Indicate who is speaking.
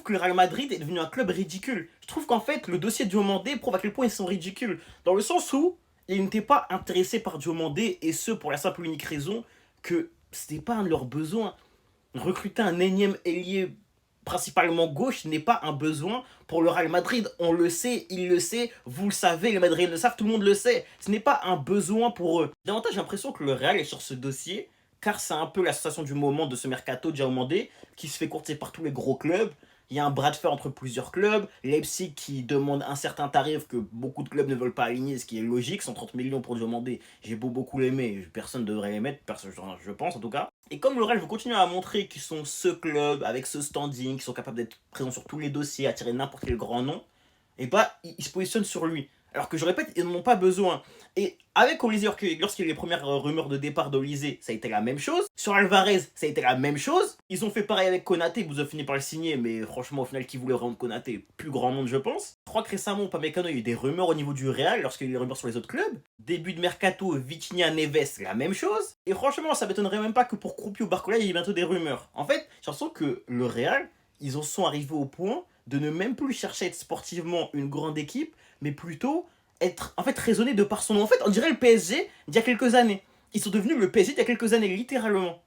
Speaker 1: que le Real Madrid est devenu un club ridicule. Je trouve qu'en fait, le dossier Diomandé prouve à quel point ils sont ridicules. Dans le sens où ils n'étaient pas intéressés par Diomandé, et ce pour la simple et unique raison que c'était pas un de leurs besoins. Recruter un énième ailier principalement gauche n'est pas un besoin pour le Real Madrid. On le sait, il le sait, vous le savez, les Madridiens le savent, tout le monde le sait. Ce n'est pas un besoin pour eux. Davantage, j'ai l'impression que le Real est sur ce dossier, car c'est un peu la sensation du moment de ce mercato Diomandé, qui se fait courtiser par tous les gros clubs. Il y a un bras de fer entre plusieurs clubs. Leipzig qui demande un certain tarif que beaucoup de clubs ne veulent pas aligner, ce qui est logique. 130 millions pour demander. J'ai beau beaucoup l'aimer, personne ne devrait les mettre, je pense en tout cas. Et comme le Real veut continuer à montrer qu'ils sont ce club, avec ce standing, qu'ils sont capables d'être présents sur tous les dossiers, attirer n'importe quel grand nom, et bah ils se positionnent sur lui. Alors que je répète, ils n'en ont pas besoin. Et avec Olysée, lorsqu'il y a eu les premières rumeurs de départ d'Olysée, ça a été la même chose. Sur Alvarez, ça a été la même chose. Ils ont fait pareil avec Konaté, vous avez fini par le signer, mais franchement, au final, qui voulait vraiment de Konaté? Plus grand monde, je pense. Je crois que récemment, Upamecano, il y a eu des rumeurs au niveau du Real, lorsqu'il y a eu des rumeurs sur les autres clubs. Début de mercato, Vitinha, Neves, la même chose. Et franchement, ça m'étonnerait même pas que pour Kroupi ou Barcola, il y ait bientôt des rumeurs. En fait, j'ai l'impression que le Real, ils en sont arrivés au point de ne même plus chercher à être sportivement une grande équipe, mais plutôt être en fait raisonné de par son nom. En fait, on dirait le PSG d'il y a quelques années. Ils sont devenus le PSG d'il y a quelques années, littéralement.